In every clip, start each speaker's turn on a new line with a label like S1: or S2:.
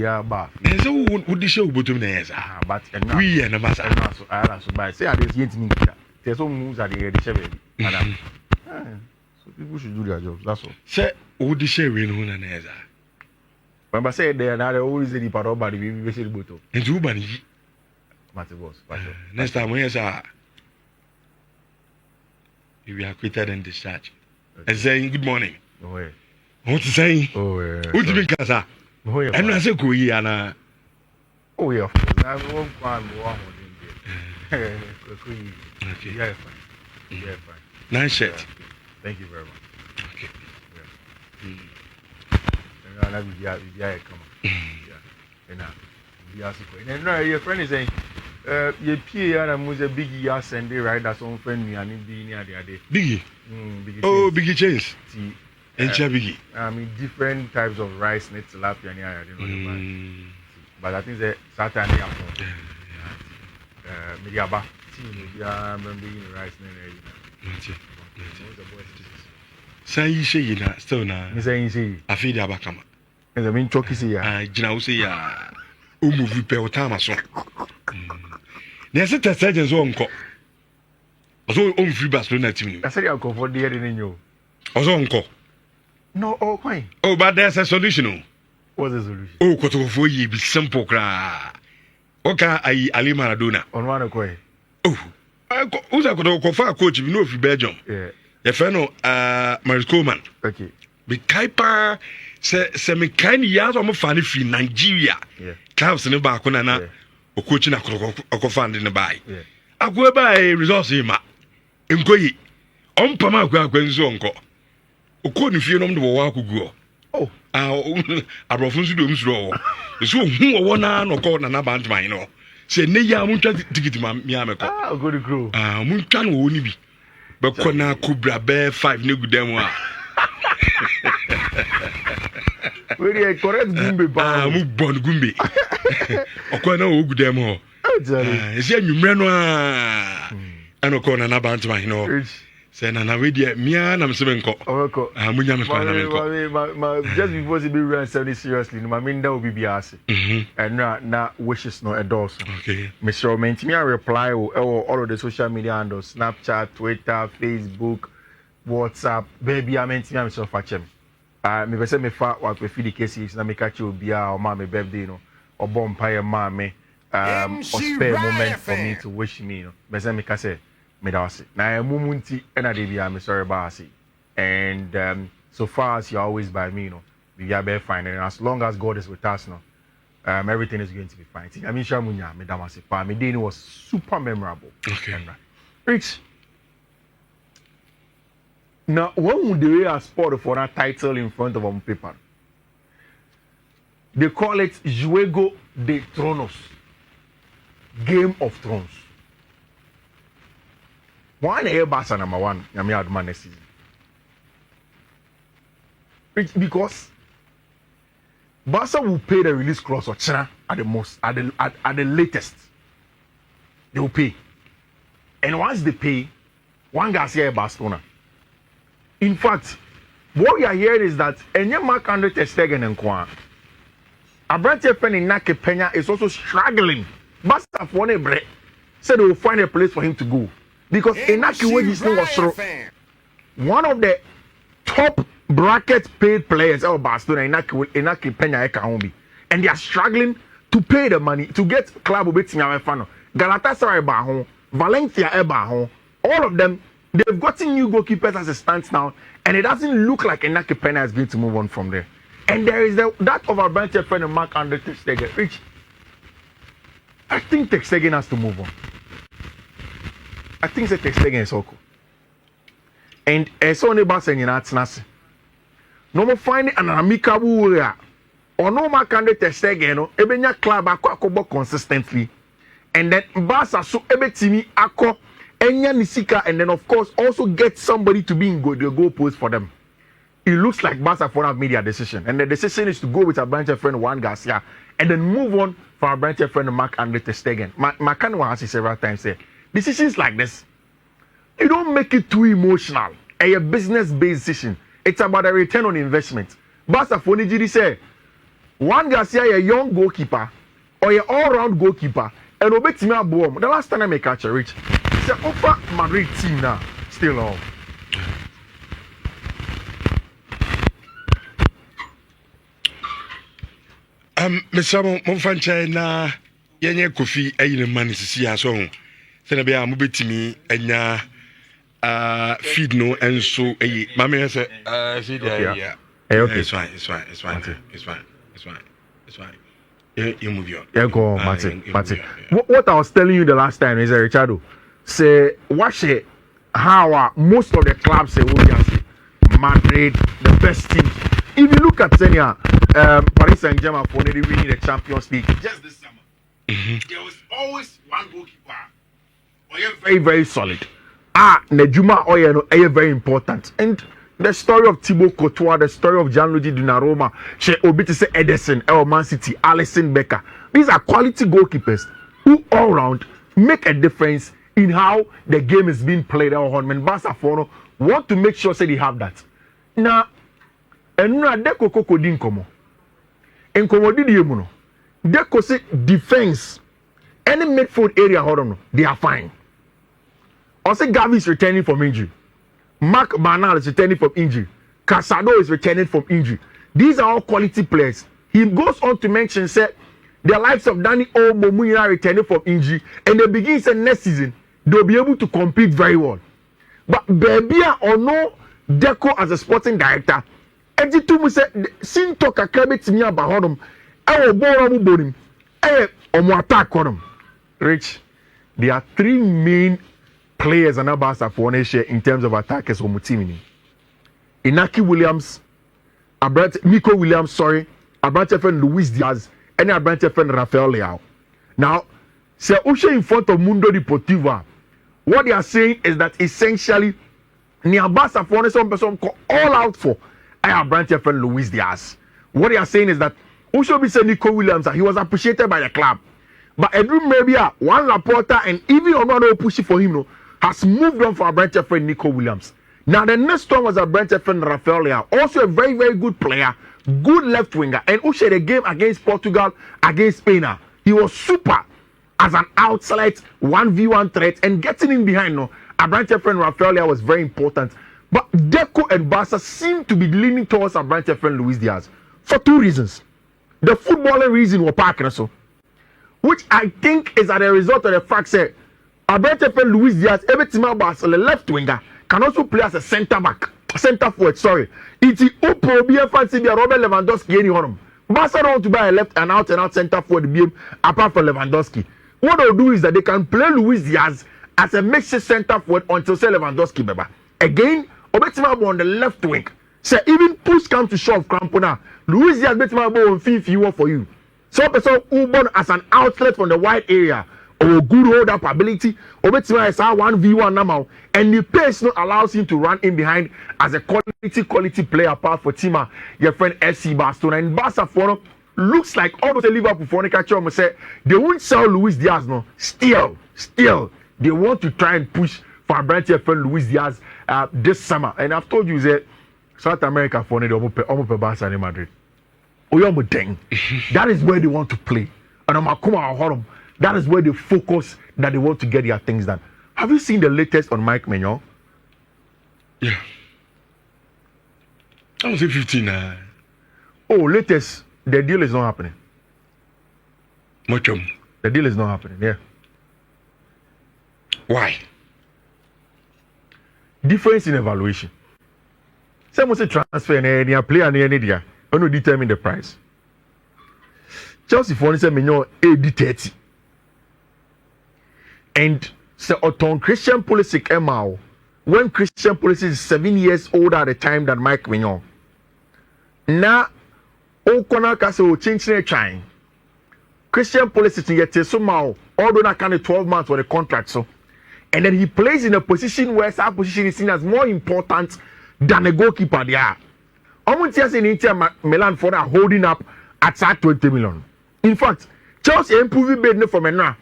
S1: bia ba.
S2: So would the show bottom there,
S1: But
S2: we and a master.
S1: So I so by say I just yet me. There's some moves at the baby. So people should do their jobs. That's all.
S2: Say, would the show win one another?
S1: Remember, say they are not always the part of body. We say the bottle.
S2: And two bunny.
S1: Matter boss.
S2: Next time we are. We are quitted and discharged. And saying good morning.
S1: No way.
S2: What to say?
S1: Oh yeah.
S2: What do you mean, Casa?
S1: Oh yeah.
S2: And I say, go here, Anna.
S1: Oh yeah. I won't find one more.
S2: Okay.
S1: Yeah, fine. Yeah, fine.
S2: Nice shirt.
S1: Thank you very much.
S2: Okay.
S1: And I will be come on. Yeah. And now your friend is saying, your PA and a big year Sunday, right? That's one friend me and be near the other.
S2: Biggie. Oh, Biggie Chains. And Biggie.
S1: I mean, different types of rice, net tilapia, I don't know. But I think that Saturday afternoon, Mediaba, maybe I'm being rice.
S2: Say you say you not still now.
S1: Miss Ainsi,
S2: I feel the Abakama.
S1: And the main chalky see ya.
S2: I say ya. Move per time so. There's a surgeon's own call. Also, on free Barcelona team.
S1: I said I'll go for the other than you.
S2: Also, on call.
S1: No, oh, fine.
S2: Oh, but there's a solution.
S1: What's the solution?
S2: Oh, quarter for ye be simple cry. Okay, I Ali Maradona.
S1: On one of
S2: Oh, who's I could go for a coach if you know if you Belgium?
S1: Yeah.
S2: Your fellow, Maris Coleman.
S1: Okay.
S2: Be Kaipa, se me kind years or more funny free Nigeria.
S1: Yeah.
S2: Clubs in the back on an or coaching a co-fund in the buy.
S1: Yeah.
S2: I go by resource him. Inquiry. On Pama Gwenzo. O couldn't feel on the walk go.
S1: Oh,
S2: I brought from Sudom's row. So, who one or call an abandoned mine. Say, Neya Muncha ticket, Miamako.
S1: ah, go to grow.
S2: Muncan won't be. But Kona Kubra Bear 5 new demo.
S1: Very correct Gumbe Bar.
S2: Move Bon Gumbi. Okona Ugu demo. Is there you menoa? And Okona Nabant, you know. Say, Nana, we dear, Mia, and I'm 7 cop.
S1: Just before the big run, seriously, my main that will be Biasi. And now wishes no endorse.
S2: Okay.
S1: Mr. Mentimi, I reply all of the social media handles Snapchat, Twitter, Facebook, WhatsApp. Baby, I meant me, I'm so fachem. Me say me fat what we feed the cases, na me catch you bia or my birthday, no, or bonfire mommy, or spare moment for me to wish me, no. Me say me say. Medasi. Now, Mumunti, and I did I'm sorry about and so far as you're always by me, we are very fine. And as long as God is with us, everything is going to be fine. I mean, Shamunya, Medamasi, my day was super memorable.
S2: Okay.
S1: Rich. Now, what would they have sport for that title in front of on paper? They call it Juego de Tronos, Game of Thrones. One air Barça number one, I mean, Adman next season. Because Barça will pay the release clause of China at the latest. They will pay. And once they pay, one guy's here Barcelona. In fact, what we are hearing is that any Mark Andre ter Stegen and Kwan, Abrante Pen in Nake Pena is also struggling. Barça for one break, said they will find a place for him to go. Because Inaki wages was one of the top bracket paid players of Barcelona, Inaki Pena Ekaombi. And they are struggling to pay the money to get club of Betia Galatasaray Bahon, Valencia Ebahon, all of them, they've gotten new goalkeepers as it stands now, and it doesn't look like Inaki Pena is going to move on from there. And there is that of our bench friend Mark Andre ter Stegen, which I think ter Stegen has to move on. I think it's a text again, so cool. And as only Barca in that nasi. No more finding an amicable way. Or no more candidate text again, no, Ebenya club akwa consistently. And then Barca so ebetimi akko enya nisika, and then of course also get somebody to be in the goal post for them. It looks like Barca for have made their decision. And the decision is to go with our branch friend Juan Garcia and then move on for our branch friend Mark Andre ter Stegen. Makanwa has it several times said. Decisions like this, you don't make it too emotional. A business-based decision. It's about a return on investment. Barca for Nijiri say, one guy say a young goalkeeper or a all-round goalkeeper and obetimi aboom. The last time I make catch a reach, say offer Madrid team now still on.
S2: Mr. Monfancha na yenye kofi ayine mani sisi aso ho. Se be a mo betimi anya feed no enso eyi. Mama say see there yeah.
S1: Okay.
S2: It's fine. You move your.
S1: Yeah, go on, Martin. What I was telling you the last time is Richardo say watch it how most of the clubs say Madrid the best team. If you look at Senia, Paris Saint-Germain for winning the Champions League just this summer, there was always one goalkeeper. Very, very solid. Nejuma Oye very important. And the story of Thibaut Courtois, the story of Gianluigi Donnarumma, She Obitise Ederson, El Man City, Alisson Becker. These are quality goalkeepers who all round make a difference in how the game is being played. When Barca want to make sure they have that. Now, and Deco Coco Dinkomo. And Comodidi Deco say defense, any midfield area, they are fine. Also, Gavi is returning from injury. Mark Bernal is returning from injury. Casado is returning from injury. These are all quality players. He goes on to mention, say, the likes of Danny Olmo are returning from injury, and they begin say next season they'll be able to compete very well. But Bebia or no Deco as a sporting director, Eji tu mu say sin talk akabe timi about him. I will bore him. Attack on Rich, there are three main players and Barca for one share in terms of attackers on team. Inaki Williams, Nico Williams, Abrante friend Luis Diaz, and Abrante friend Rafael Leao. Now, say Ushe in front of Mundo Deportivo. What they are saying is that essentially, near Barca for some person call all out for Abrante friend Luis Diaz. What they are saying is that Ushe be saying Nico Williams, he was appreciated by the club. But Edwin Mebia, one Laporta, and even another push for him, has moved on for a branch friend Nico Williams. Now the next one was a branch friend Rafael Leao, also a very, very good player, good left winger, and who shared a game against Portugal, against Spain. He was super as an outside 1v1 threat, and getting in behind. A branch friend Rafael Leao was very important. But Deco and Barca seem to be leaning towards a branch friend Luis Diaz for two reasons. The footballing reason was parking so, which I think is as a result of the fact that Abrante friend Luis Diaz, every team about the left winger, can also play as a centre forward. It's Opo be a fancy Robert Lewandowski any honor. Barca don't want to buy a left and out centre forward game apart from Lewandowski. What they'll do is that they can play Luis Diaz as a makeshift centre forward until say Lewandowski beba. Again, Obetima on the left wing. Say even push come to shove Crampona. Luis Diaz Betima on 50 for you. So person who born as an outlet from the wide area. Or good hold up ability, Obetima is our 1v1 now, and the pace not allows him to run in behind as a quality player apart for Tima, your friend FC Barcelona. And Barca for looks like all those Liverpool for catch up say they won't sell Luis Diaz no. Still, they want to try and push for a branch friend Luis Diaz this summer. And I've told you that South America for the almost Barca and Madrid. That is where they want to play. And I'm a that is where they focus that they want to get their things done. Have you seen the latest on Mike Mignon?
S2: Yeah. I was 15.
S1: Oh, latest. The deal is not happening.
S2: Muchum.
S1: The deal is not happening, yeah.
S2: Why?
S1: Difference in evaluation. Someone say transfer and player and any only determine the price. Chelsea for say Mignon 80-30. And so on Christian Pulisic Emao, when Christian Pulisic is 7 years older at the time than Mike Mignon. Now, O'Connor Castle change their time. Christian Pulisic yet somehow, although not kind of 12 months for the contract, so and then he plays in a position where that position is seen as more important than a goalkeeper there. Almost just in Inter Milan for that holding up at 20 million. In fact, Chelsea improving bid from now.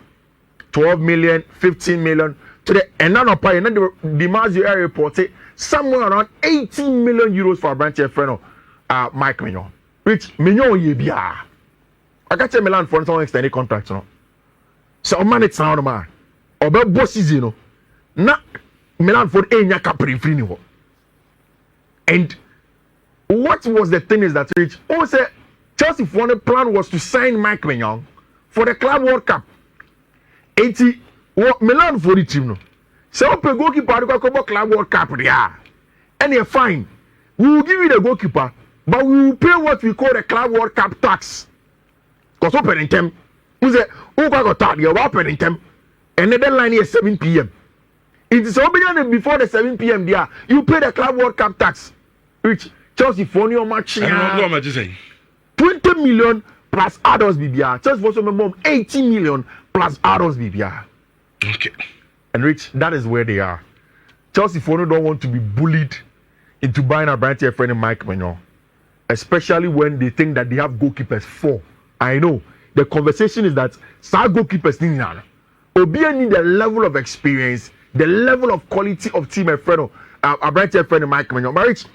S1: 12 million, 15 million to the another pay, and then the Mazio area reported somewhere around 18 million euros for a branch friend of Mike Mignon. Which Mignon ye bia. I got Milan for some extended contract, no. So man it's now man. Obe boss season no. Na Milan for enya capri free ni. And what was the thing is that Rich, who said Chelsea for the plan was to sign Mike Maignan for the Club World Cup. 80 Milan for the team no. So open goalkeeper go Club World Cup there. And you're fine. We will give you the goalkeeper, but we will pay what we call the Club World Cup tax. Because open in time, who say who got tax? You're open in time, and the deadline is 7 p.m. It is open before the 7 p.m. there. You pay the Club World Cup tax, which Chelsea for your match.
S2: What am I saying?
S1: 20 million plus adults BBR. Chelsea for some mom 80 million plus adults BBR.
S2: Okay.
S1: And Rich, that is where they are. Chelsea for don't want to be bullied into buying a brand new friend Mike Maignan, especially when they think that they have goalkeepers for. I know the conversation is that some goalkeepers need now. Obia need the level of experience, the level of quality of team and friend, a brand new friend Mike Maignan. But Rich,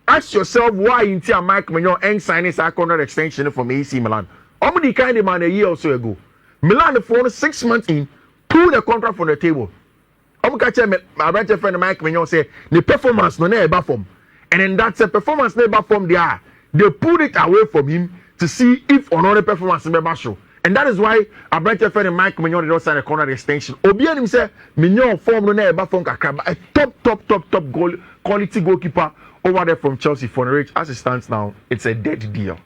S1: ask yourself why until Mike Maignan ain't signing a contract extension from AC Milan. How many kind of man a year or so ago? Milan the phone 6 months in, pull the contract from the table. I'm catch a brand new friend Mike Maignan say the performance no never form. And then that's a performance never from there. They put it away from him to see if or not the performance never show. And that is why a brighter friend Mike Maignan did not sign a contract extension. Obian himself, Maignan form no never from Kakraba, a top quality goalkeeper over there from Chelsea for the Rich. As it stands now, it's a dead deal.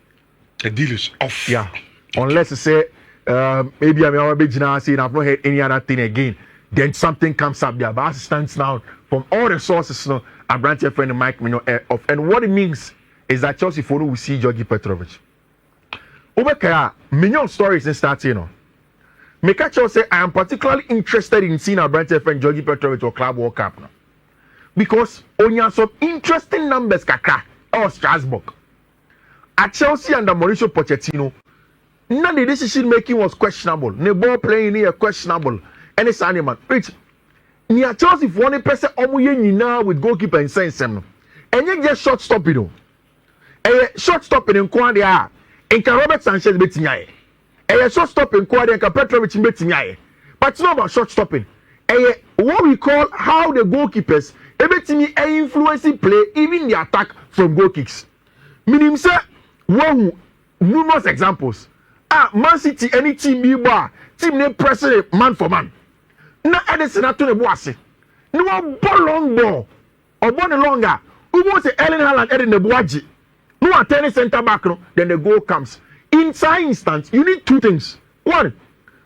S2: The deal is off.
S1: Yeah. Unless you say maybe I'm now saying I've not heard any other thing again. Then something comes up there. But as it stands now, from all the sources, you know, a branch friend Mike Maignan off. And what it means is that Chelsea for will see Georgi Petrovic. Over Kaya, Maignan story is starting. You know. Mekacho say I am particularly interested in seeing a branch friend Georgi Petrovic or Club World Cup now. Because on have some interesting numbers kaka or Strasbourg. At Chelsea under Mauricio Pochettino, none of the decision making was questionable. The ball playing here questionable. And it's animal. Rich, near Chelsea for one person now with goalkeeper and sense them. And you just short stopping. You know. Short stopping in Quadia. And Robert Sanchez betinyaye. Short stopping Quadia and Petrovic betinyaye. But it's not about short stopping. What we call how the goalkeepers ebetimi influencing play even the attack from goal kicks. Meaning say one numerous examples. Man City any team be bar team they press man for man. Na Edison at the boise. No ball long ball or ball longer. Who wants the Erling Haaland in the Buaji? No attending center back, no, then the goal comes. In some instance, you need two things. One,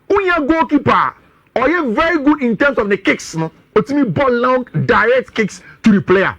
S1: when you're goalkeeper, or you're very good in terms of the kicks, no, but me ball long direct kicks to the player.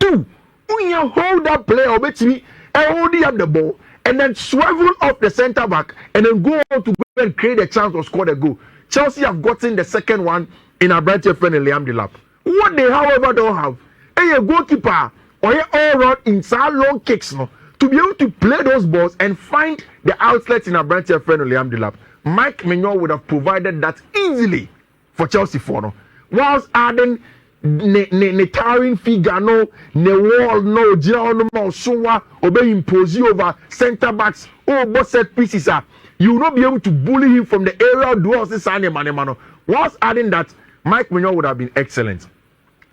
S1: Two, when you hold that player, or bet me holding up the ball and then swivel off the center back and then go on to go and create a chance to score the goal. Chelsea have gotten the second one in a bright friend Liam Delap. What they, however, don't have a goalkeeper or a all round inside long kicks no, to be able to play those balls and find the outlets in a bright friend Liam Delap. Mike Maignan would have provided that easily for Chelsea for no. Whilst adding ne towering figure no, ne wall no, Gino no Sowa, obey impose over center backs, both set pieces are. You will not be able to bully him from the aerial duels this Sunday, man. Whilst adding that, Mike Maignan would have been excellent.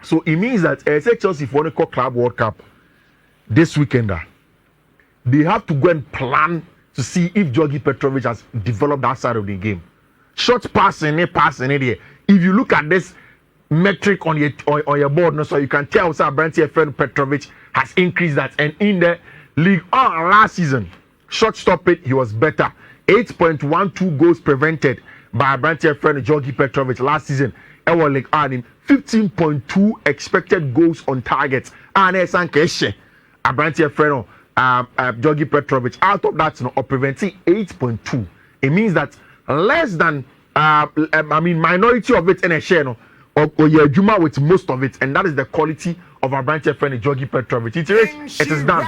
S1: So it means that say Chelsea for the Club World Cup this weekend, they have to go and plan to see if Georgi Petrovic has developed that side of the game. Short passing there. If you look at this metric on your board, no, so you can tell also Brent friend Petrovic has increased that. And in the league last season, short stop it, he was better. 8.12 goals prevented by Brent friend Georgi Petrovic last season. Our league adding 15.2 expected goals on target. And it's Keshe, a Brent friend Georgi Petrovic. Out of that, preventing 8.2. It means that less than minority of it in a share, or your Juma with most of it, and that is the quality of our branch friend Georgi Petrovic. It is done.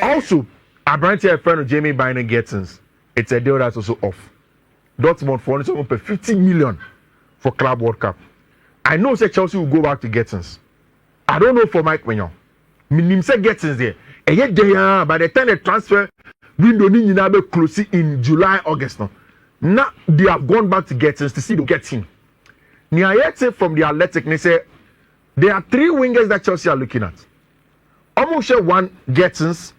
S1: Also, our branch friend Jamie Byner Gettins. It's a deal that's also off. Dortmund for only pay 50 million for Club World Cup. I know say Chelsea will go back to Gettins. I don't know for Mike Maignan. Minim say Gettins there. And yet by the time the transfer window ni nyina be close in July, August. No. Now they have gone back to Gettins to see the getting. Niayete from the Athletic, they say there are 3 wingers that Chelsea are looking at. Almost 1 Gettins,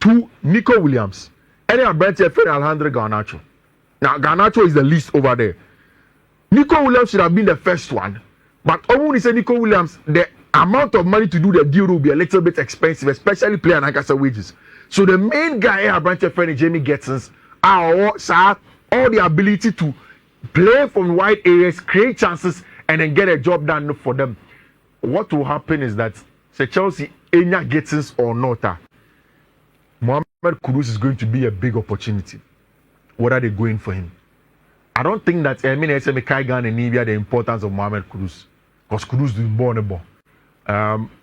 S1: 2 Nico Williams, and they are better for Alejandro Garnacho. Now Garnacho is the least over there. Nico Williams should have been the first one, but almost say Nico Williams, the amount of money to do the deal will be a little bit expensive, especially player and Ankasa wages. So the main guy here, Branch friend Jamie Gettins, all the ability to play from wide areas, create chances, and then get a job done for them. What will happen is that say Chelsea Enya Gettins or not, Mohamed Kudus is going to be a big opportunity. What are they going for him? I don't think that Kaigan and Nivea the importance of Mohamed Kudus, because Kudus is born a ball.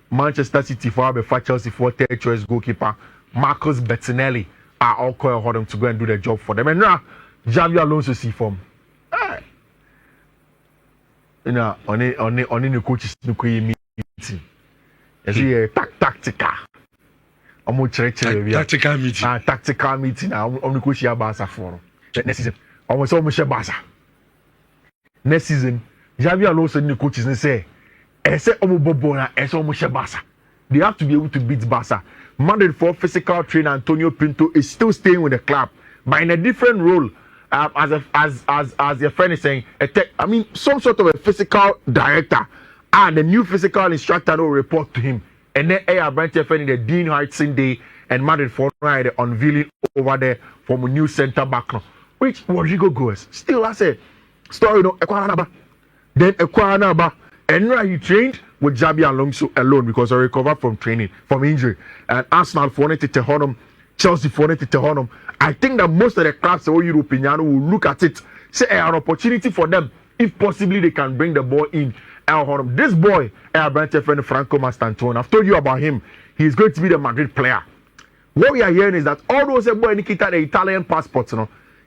S1: Manchester City for Chelsea for 3rd choice goalkeeper Marcus Bettinelli are all calling them to go and do the job for them. And now Javi Alonso see form. You know, on the coaches no meeting. You see tactical.
S2: Tactical meeting.
S1: Tactical meeting. On the coach Barça for next season. Almost Barça. Next season, Javi Alonso and the coaches and say, Barça. They have to be able to beat Barça. Madrid for physical trainer Antonio Pinto is still staying with the club, but in a different role. As your friend is saying, some sort of a physical director and the new physical instructor will report to him. And then a branch friend the Dean Hudson Day and Madrid for the unveiling over there from a new centre back now, which Rodrigo goes. Still, I say, story no Ekwanaba. Then Ekwanaba, and now he trained with Jabi Alonso alone because he recovered from training, from injury. And Arsenal for it to Tehonum, Chelsea for it to Tehonum. I think that most of the clubs in European will look at it, say an opportunity for them, if possibly they can bring the ball in. This boy, branch friend Franco Mastantone, I've told you about him. He's going to be the Madrid player. What we are hearing is that all those boy Nikita the Italian passports,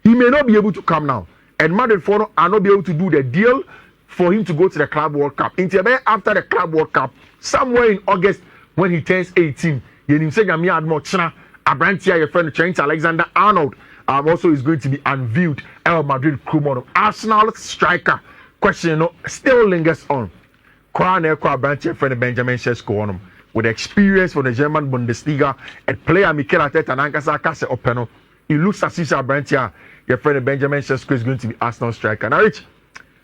S1: he may not be able to come now. And Madrid for are not be able to do the deal for him to go to the Club World Cup. After the Club World Cup, somewhere in August when he turns 18, Abrantia, your friend Trent Alexander-Arnold, also is going to be unveiled. El Madrid crew Arsenal striker question still lingers on. Abrantia, friend Benjamin Sesko with experience from the German Bundesliga and player Mikel Arteta and Ankasa Kase Openo. It looks as if Abrantia, your friend Benjamin Sesko is going to be Arsenal striker. Now, Rich,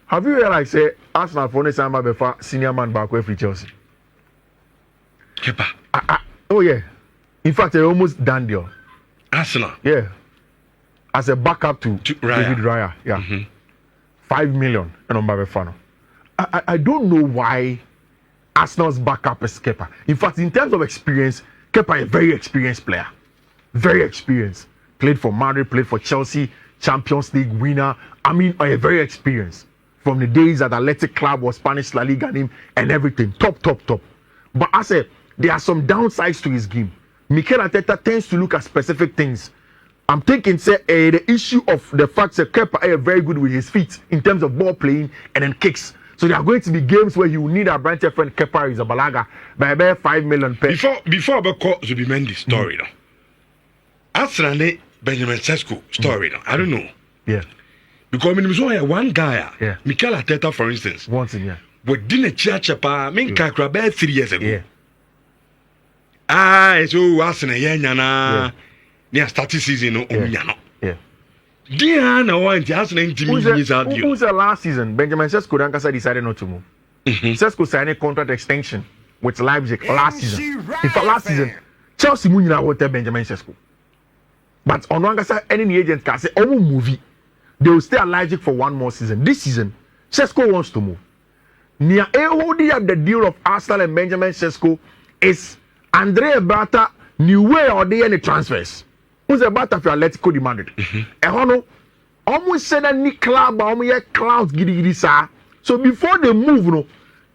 S1: have you realized say Arsenal for Nesamba before senior man back with Chelsea? Oh yeah. In fact, they're almost done deal.
S2: Arsenal.
S1: Yeah. As a backup to David Raya. Yeah. 5 million. I don't know why Arsenal's backup is Kepa. In fact, in terms of experience, Kepa is a very experienced player. Very experienced. Played for Madrid, played for Chelsea, Champions League winner. A very experienced. From the days that Athletic Club was Spanish La Liga name and everything. Top. But I said, there are some downsides to his game. Mikel Arteta tends to look at specific things. I'm thinking, the issue of the fact that Kepa is very good with his feet in terms of ball playing and then kicks. So there are going to be games where you will need a branch friend Kepa is a balaga by about 5 million per.
S2: Before I call Zubimendi story, Arsenal Benjamin Sesko story, I don't know.
S1: Yeah.
S2: Because one guy, Mikel Arteta, for instance,
S1: once in
S2: what didn't church about 3 years ago.
S1: Yeah.
S2: So Arsenal yana near starting season
S1: Yeah.
S2: Diana want Arsenal
S1: who's the last season? Benjamin Sesko Dankasa decided not to move. Sesko signed a contract extension with Leipzig last season. In fact, last season, Chelsea Munina wanted Benjamin Sesko. But on Dankasa, any agent can say, movie. They will stay at Leipzig for 1 more season. This season, Sesko wants to move. Near holding up the deal of Arsenal and Benjamin Sesko is Andrea Bata new way or the any transfers. Who's a Bata for Atletico de Madrid? Almost said that Nick Club, almost clouds giddy sir. So before they move,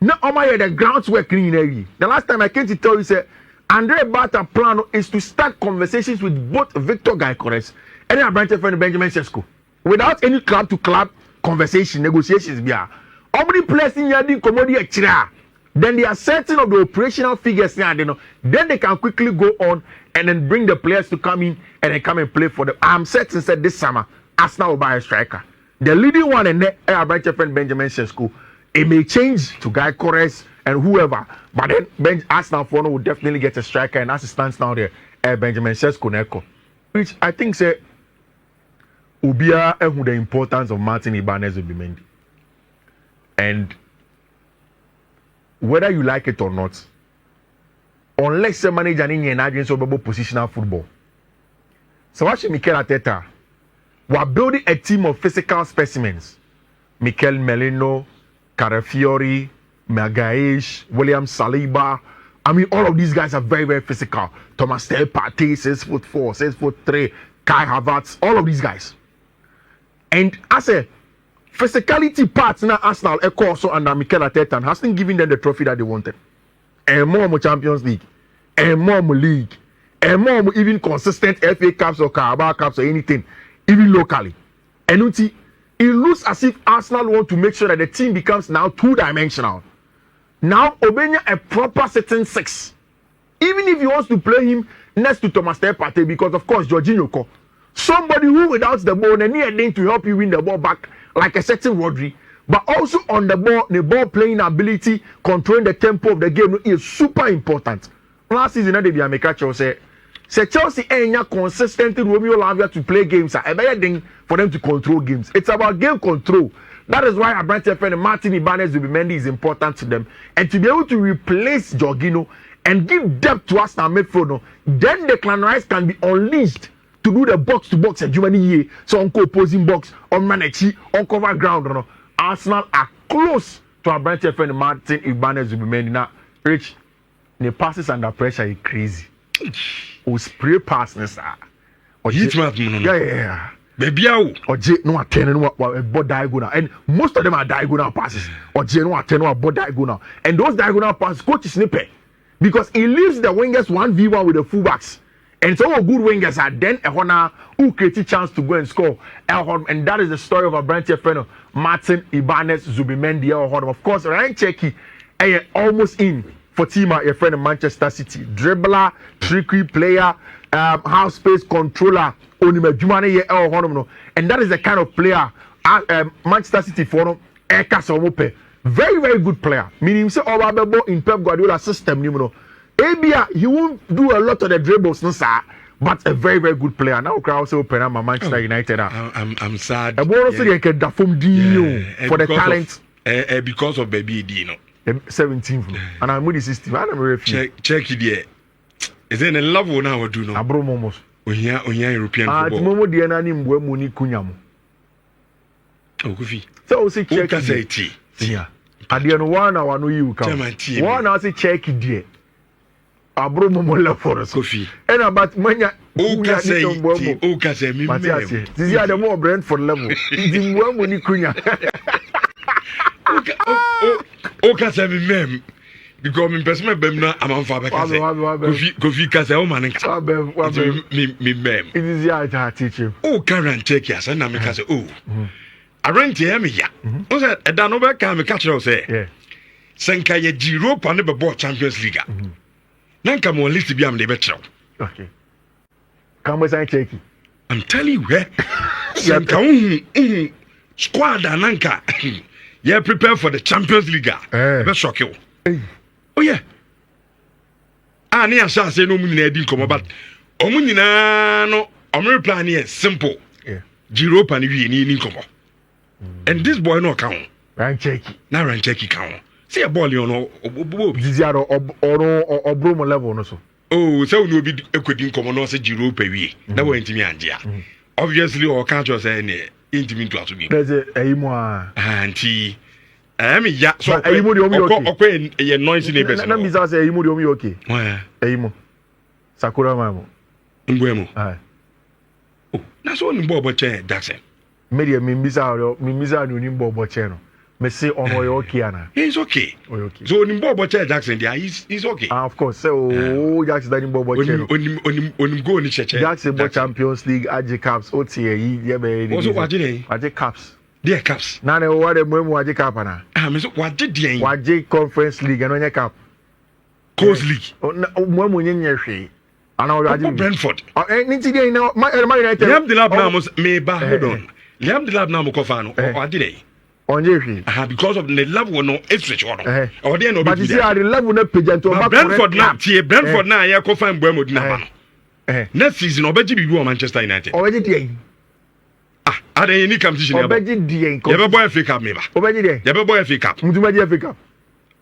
S1: now almost the grounds were clean. The last time I came to tell you, say Andrea Bata plan is to start conversations with both Victor Gyökeres and a branch friend Benjamin Sesko without any club to club conversation negotiations. How many players in Yadi Commodity extra? Then they are certain of the operational figures now, then they can quickly go on and then bring the players to come in and then come and play for them. I'm certain said this summer Arsenal will buy a striker. The leading one in there, our branch friend Benjamin Sesko. It may change to Guy Corres and whoever, but then Arsenal for will definitely get a striker, and as it stands now there, Benjamin Sesko Neko, which I think say Ubia who the importance of Martin Ibanez Zubimendi. And whether you like it or not, unless the manager in an agency of positional football, so watch Mikel Arteta, we're building a team of physical specimens. Mikel Merino, Carafiori, Magalhaes, William Saliba. I mean, all of these guys are very, very physical. Thomas Partey, 6'4", 6'3", Kai Havertz, all of these guys. And as a physicality part now, Arsenal also under Mikel Arteta hasn't given them the trophy that they wanted. And more Champions League, and more league, and more even consistent FA Cups or Carabao Cups or anything, even locally. And it looks as if Arsenal want to make sure that the team becomes now two-dimensional. Now, Obenya a proper setting six. Even if he wants to play him next to Thomas Partey, because of course Jorginho, somebody who without the ball and near to help you win the ball back like a certain Rodri, but also on the ball playing ability, controlling the tempo of the game is super important. Last season, they be a Mekacho say Chelsea ain't consistent Romeo Lavia to play games. A better thing for them to control games. It's about game control. That is why Abrante friend Martin Ibanez Zubimendi is important to them, and to be able to replace Jorginho and give depth to Arsenal midfield. Then the Clan Rice can be unleashed to do the box to box at Jumani, so on opposing box, on Manechi, on cover ground. Arsenal are close to Abrante friend Martin Ibanez Zubimendi. Now, Rich, the passes under pressure is crazy. O spray passes are. Yeah.
S2: Baby,
S1: or J no attend no board diagonal, and most of them are diagonal passes. Or J no attend no board diagonal, and those diagonal passes coach is snippet because he leaves the wingers 1v1 with the fullbacks, and so good wingers are then a honor who create a chance to go and score. And that is the story of a branch friend Martin Ibanez Zubimendi. Of course, Ryan Cherki almost in for team your friend in Manchester City, dribbler, tricky player, house space controller. And that is the kind of player Manchester City for them. Very, very good player. Meaning, say, in Pep Guardiola's system, Abia, he won't do a lot of the dribbles, but a very, very good player. Now, crowd also open up Manchester United.
S2: I'm sad.
S1: I want to say for the talent.
S2: Because of baby Dino.
S1: 17th, and I'm with the system. I'm
S2: check it. Is there a level now? Do no.
S1: Abro momos.
S2: European football.
S1: Momo di ena ni mbwe muni kunyamo.
S2: Kofi.
S1: So say check
S2: it.
S1: Yeah. Ade no one hour no you come. One hour say check it. Abro momo le for us.
S2: Kofi.
S1: And about manya.
S2: Say me.
S1: This is the more Brentford level. Di mbwe muni kunya.
S2: Say me mem. Because me person bem na amanfa be kase. Kofi kase o man nka. Me mem.
S1: It is ya to teach you.
S2: O current check ya say na me kase o. Arrange ya me ya. O say e da no be ka me catch you say.
S1: Yeah.
S2: Senka ye Europa ne be ball Champions League. Na nka mo list bi am de be trew.
S1: Okay. Come we say check.
S2: I'm telling you, Senka squad ananka. Yeah, prepare for the Champions League. Be shock you. Oh yeah. Ni asa say no mu nyina di nkomo but omu nyina no omu plan here simple.
S1: Yeah.
S2: Europa ni wi ni nkomo. And this boy no kan.
S1: Rancheki.
S2: Na Rancheki kan. See a ball you no
S1: Ziziaro obromo level no so.
S2: Oh, so no bi ekodi nkomo no say Europa wi. Na wa ntimi anjia. Obviously o kan cho say ne ntimi nto aso bi.
S1: There's a
S2: anti ya so
S1: ayimu de omi okay.
S2: Okay, ye noise neighbors.
S1: Na mbiza say ayimu de omi okay. Ayimu. Sakura mamo.
S2: Ngwemo.
S1: Ah.
S2: Oh, na so ni bobo che Jackson.
S1: Media mbiza ni bobo che no. Me say on okay ana.
S2: He's okay.
S1: Okay.
S2: So ni bobo che Jackson there he's okay.
S1: Of course. So Jackson ni bobo che no.
S2: Onim go ni cheche.
S1: Jackson bo Champions League AJ Cups OTA ye be.
S2: Also waje
S1: AJ Cups.
S2: There caps.
S1: Na ne wo de mo waje cup na.
S2: Me so waje den.
S1: Waje Conference League no nya cup.
S2: Coast League.
S1: Mo nyenye hwe. And now
S2: Brentford.
S1: Man United.
S2: Liam Delap now must me ba hold on. Liam Delap now mo kofano or did because of the level no switch on. Or then no.
S1: But you see at the level no page to
S2: Brentford now. Brentford now ya ko fan Bournemouth na ba. Next season obeji bi bi Manchester United.
S1: Obeji dey.
S2: Are there any competition?
S1: Obeji dey.
S2: You be boy FA Cup me ba.
S1: Obeji dey.
S2: You be boy FA Cup.
S1: Mutumaji FA Cup.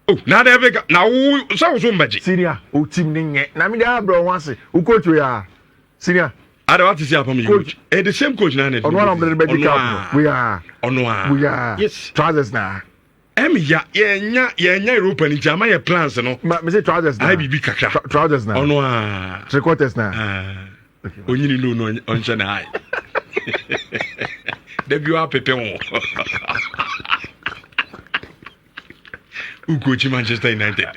S2: Oh, now the FA Cup. Now so mbaji.
S1: Senior, o team ni nye. Na me dey bro once. O coach we are. Senior.
S2: I don't want to see upon me. Coach, the same coach now.
S1: On one of the Madrid Cup. We are.
S2: We
S1: are.
S2: Yes.
S1: Trousers now.
S2: Yeah, Europe and Jamaica plans, no.
S1: Me say trousers now.
S2: I be kakra.
S1: Trousers now.
S2: No.
S1: Three quarters now.
S2: Only no on China. Debut up pepe on. Who coach Manchester United?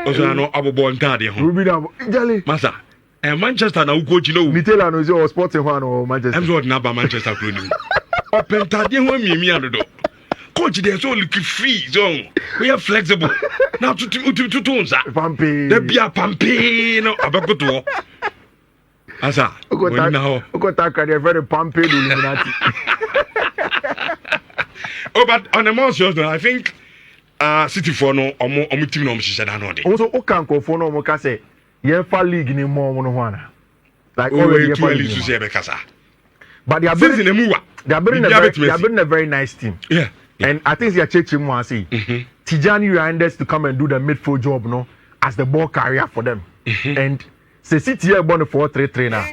S2: Also, I know Abu Ntadi.
S1: Ruby now. Jali.
S2: Masa. And Manchester now coach no.
S1: Nitela no is sporting one or Manchester.
S2: I'm not about Manchester Club. Open Tadi one me ando. Coach, they're so looking free zone. We are flexible. Now to tones.
S1: Pampi.
S2: The beer pampi no abakuto. Asa.
S1: Now. Okotaka very pampi Illuminati.
S2: Oh, but on a more serious note, I think City for no omo team no mshisha na no de.
S1: Also okanko for no mo ka say Yefa league ni more no one. Like
S2: already Yefa league to say bekasa.
S1: But they are building a very nice team.
S2: Yeah.
S1: And I think they are changing more say Tijani Reinders to come and do the midfield job no as the ball carrier for them. And say City here born the 4-3-3 now.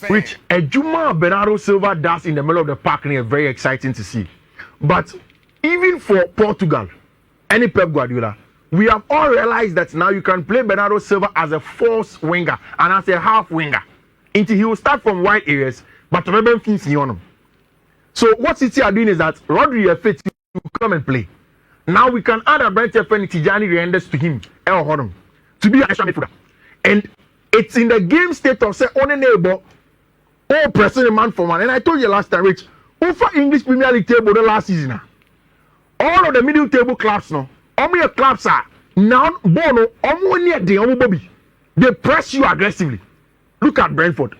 S1: Which Ejuma Bernardo Silva does in the middle of the park is very exciting to see. But even for Portugal, any Pep Guardiola, we have all realized that now you can play Bernardo Silva as a false winger and as a half winger. Until he will start from wide areas, but remember things on him. So what City are doing is that Rodri is fit to come and play. Now we can add a Brent Tijani Reinders to him, El Honum, to be an extra midfielder. And it's in the game state of say on a neighbor, all pressing a man for man. And I told you last time, Rich, over English Premier League table the last season, all of the middle table clubs now. All your clubs are now Bono, Bobby. They press you aggressively. Look at Brentford.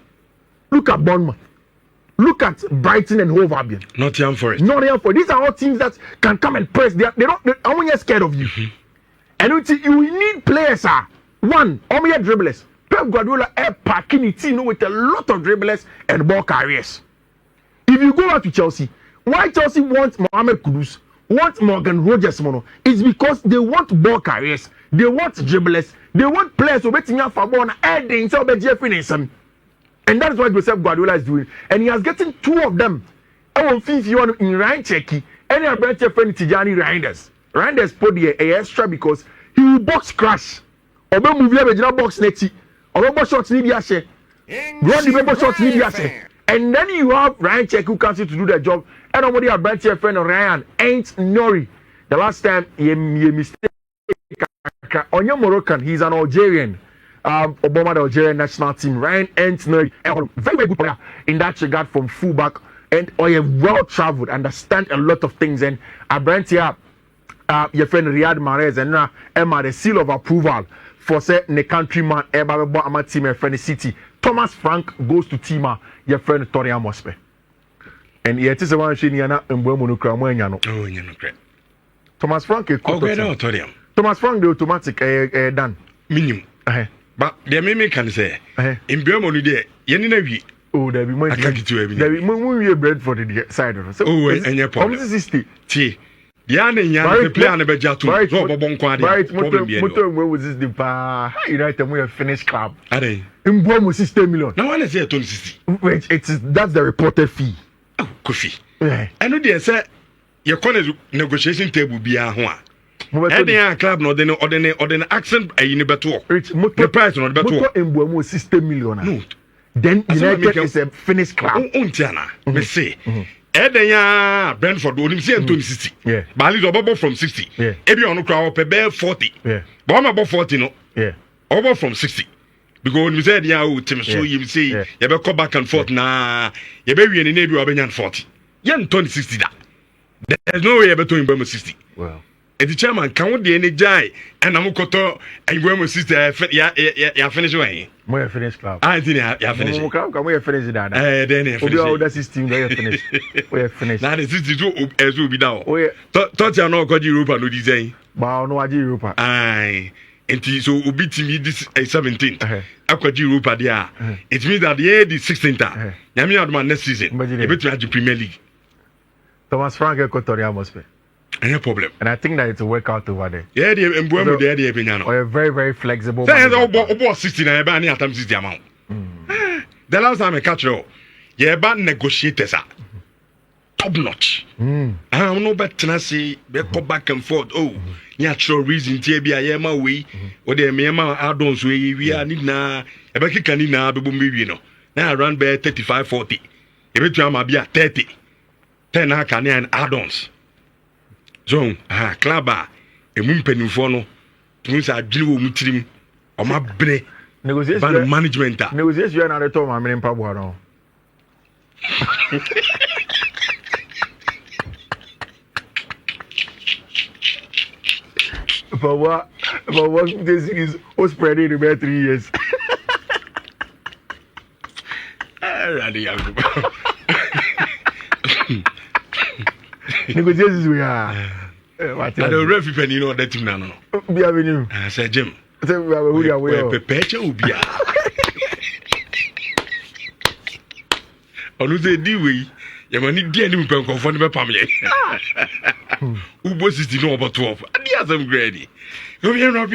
S1: Look at Bournemouth. Look at Brighton and Hove Albion.
S2: Nottingham Forest.
S1: These are all teams that can come and press. They don't scared of you. And you need players. One, your dribblers. Pep Guardiola packing the team with a lot of dribblers and ball carriers. If you go out to Chelsea, why Chelsea wants Mohamed Kudus? Want Morgan Rogers mono? It's because they want ball carriers, they want dribblers, they want players who betting out for ball and so and that is what Joseph Guardiola is doing. And he has gotten two of them. I want you in Ryan Cheki and a branch friend Tijani Reinders. Reinders put the extra because he will box crash. Obe movie original box neti. Obe shots ni biashe. Run the shots ni biashe. And then you have Ryan Cheki who comes in to do the job. And nobody a branch friend Ryan ain't Nori. The last time he mistake on your Moroccan, he's an Algerian. Obama, the Algerian national team, Ryan Entner, very, very good player in that regard from fullback, and well traveled, understand a lot of things. And I brought here your friend Riyad Mahrez and Emma the seal of approval for say the countryman my team your friend City. Thomas Frank goes to Tima, your friend Torian Mospe. And yet is a one she niana and Thomas Frank Thomas Frank the automatic done.
S2: Minimum. But the meme can say, in Bermuda, there, Yeninavi.
S1: Oh, there be more.
S2: I can't get to every
S1: day. We bread for the side of us. Oh,
S2: and your problem. 60. T. The other young play on the Bejatu. Right, motor was this the pa. United, we have finished club. Are they? In Bournemouth, 60 million. Now, I say 2060. Wait, that's the reported fee. Oh, coffee. I know they say your corner negotiation table be a one. Any club no then or the accent in the better. The price not better. Motor in Bournemouth 60 million. No. Then United is a finished club. Untiana, me say. Edenya Brentford would say 60. Yeah. Bali over from 60. Yeah. Ebi on crowd per 40. Yeah. But I'm about 40 no. Yeah. Over from 60. Because when you said yeah, so you say you better come back and forth na you be in the navy or 40. Yan 60 that. There's no way you better in Burma 60. Well. the chairman can we any jai and I'm koto and we sister ya finish way.
S1: More finish club.
S2: I think ya finish.
S1: Can we finish that?
S2: Then
S1: all the system they finish. We finish.
S2: Now the system as will be down. Thought you know got Europa no design.
S1: But no idea Europa.
S2: Aye. And so ubi to me this 17th. Aqua Europa there. It means that the year the 16th. Yami out my next season. A bit to the Premier League.
S1: Thomas Frank Equatorial must be.
S2: No problem.
S1: And I think that it's a workout over there.
S2: Yeah, the Mbuemo there, the Epiano.
S1: Or a very, very flexible.
S2: About 16 and any time 60 amount. The last time I catch you, yeah, but negotiators are top notch. I don't know better than say, they go back and forth. Oh, natural reason, TBI, my way, or the Mema add-ons we are need now. A backy can in now, you know. Now I run by 35 40. Every time I be at 30. 10 I can add-ons. So, club a mumpenifo no tun sa adwiri wo mutirim o ma bre negotiation management
S1: negotiation na reto ma mene mpaboa no but what this is was spreading about 3 years. Negotiations we are.
S2: I don't know if you know that team now.
S1: Be avenue.
S2: I said, Jim.
S1: Say we are who we are.
S2: Perpetual be. On the D-way, you might need the enemy pen for the family. Who was it in over 12? And the other grady. You're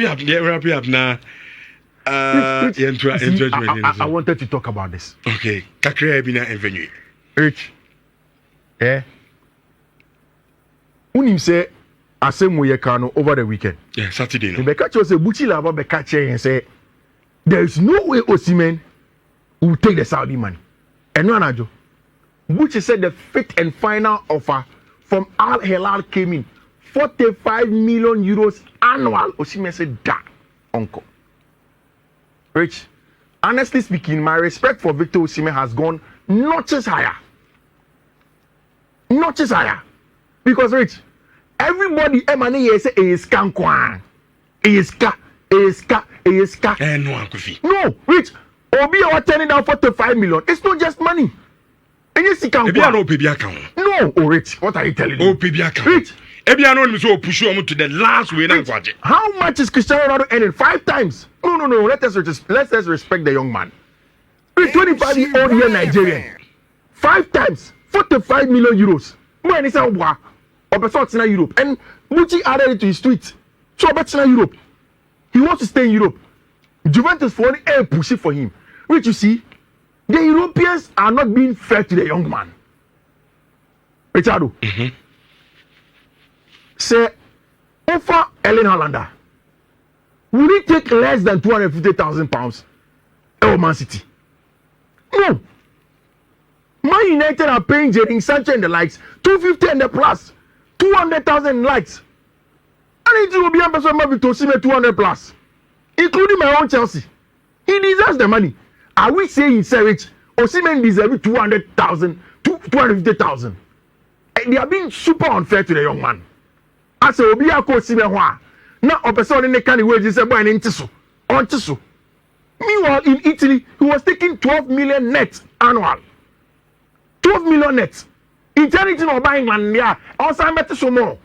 S2: happy up now.
S1: I wanted to talk about this.
S2: Okay. Kakre Bina Avenue.
S1: Rich. Eh? Unim say asem we can over the weekend.
S2: Yeah, Saturday.
S1: No. Bekacho say Buchi Lava Bekache and say there is no way Osimhen will take the Saudi money. And no anajo. Buchi said the fifth and final offer from Al Hilal came in 45 million euros annual. Osimhen said that uncle. Rich, honestly speaking, my respect for Victor Osimhen has gone notches higher. Notches higher. Because Rich, everybody emani say is kankwan. Is ka.
S2: No, Uncle Fee.
S1: No, Rich, Obi are turning down 45 million. It's not just money. And you see kankwan.
S2: No baby account.
S1: No, oh Rich, what are you telling me?
S2: Oh baby account.
S1: Rich,
S2: Ebiano so push you to the last way now.
S1: How much is Cristiano Ronaldo earning? 5 times? No. Let us respect the young man. Rich, 25-year-old here Nigerian. 5 times, 45 million euros. When is our in Europe, and Bucci added it to his tweet. So about Europe, he wants to stay in Europe. Juventus for a push for him. Which you see, the Europeans are not being fair to the young man. Richardo, say offer Erling Haaland. Will it take less than £250,000? Oh, Man City. No. Man United are paying Jadon Sancho and the likes 250 and the plus 200,000 likes. And it will be a person maybe to Osimhen 200 plus, including my own Chelsea. He deserves the money. Are we saying Rich Osimhen deserves 200,000, 250,000? They are being super unfair to the young man. I say Obi Ako Osimhen now a person in the kind of wages say boy in Tiso on Tiso. Meanwhile in Italy he was taking 12 million net annual. 12 million net. Eternity no buying man there. Also I met so more.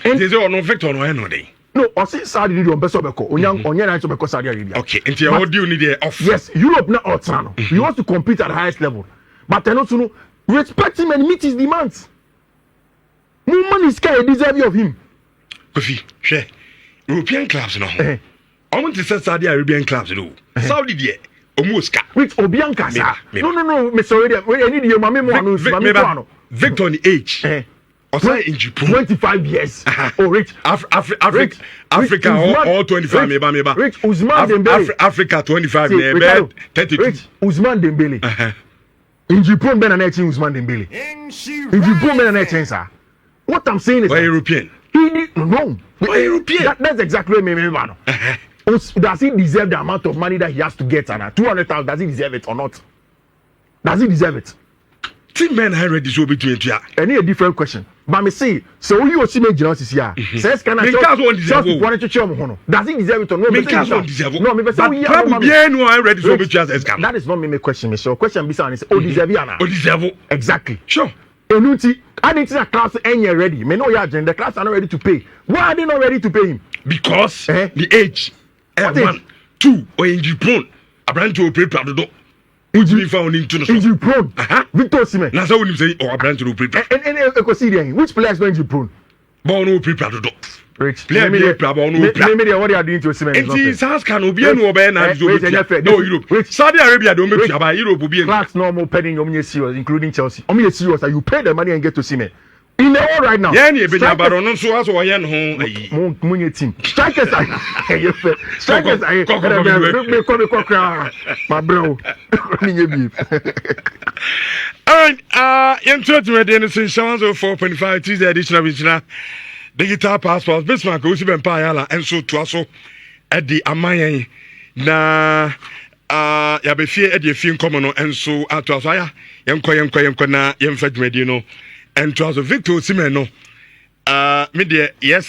S2: And is no Victor no no day.
S1: No, I see Saudi need on beso beko. Onya na so beko Saudi Arabia.
S2: Okay, and you what do you need there off?
S1: Yes, Europe na outsano. He wants to compete at the highest level. But I also know respect him and meet his demands. No man is scared deserve of him.
S2: Kofi, share European clubs no. I want to say Saudi Arabian clubs no. Saudi there.
S1: Which Obianka sir? No, me sorry. I need your mama no.
S2: Victor on the age. In Japan. 25
S1: years. Oh, Rich.
S2: Africa all 25 meba.
S1: Rich Usman Dembele.
S2: Africa 25 meba. 32.
S1: Rich Usman Dembele. In Japan ben na chin Usman Dembele. In Japan ben na chin sir. What I'm saying is
S2: European.
S1: No. European. That's exactly what me no. Does he deserve the amount of money that he has to get? 200,000. Does he deserve it or not? Does he deserve it?
S2: team men are ready so between two.
S1: Any a different question. But me say, so you Osimhen Jones here. Says can I just want to show me does he deserve it or no?
S2: Me can't deserve it.
S1: No, me say we
S2: are ready so between us.
S1: That is not me question. So question be say, oh deserve ya na.
S2: Oh deserve.
S1: Exactly.
S2: Sure.
S1: Enuti, I didn't see a class any ready. Me know your agenda. The class are not ready to pay. Why are they not ready to pay him?
S2: Because the age. 1, 2, or injury prone. A brand to operate the door. Injury found into the
S1: injury prone. Victor Osimhen.
S2: That's how you say, or a brand to operate.
S1: And which players going injury prone?
S2: Born no prepare the door.
S1: Rich.
S2: Player be prepare no
S1: prepare. Maybe what they are doing to Osimhen.
S2: And see, South can be no be na no Europe. Saudi Arabia don't make about Europe be.
S1: Class normal pending serious, including Chelsea. Serious that you pay the money and get to Osimhen. In the world right now.
S2: Yeah, ni be na baro no so aso yan ho
S1: Munye team. Strikers are strikers are my bro.
S2: And into to the Insurance 4.5 Tuesday edition of Vision Digital Passport Bismarck Osimhen Payala and so to also at the Amayan na ya be fie at the fie common and so at us aya yemko na yemfed medino and to also Victor Osimhen no media yes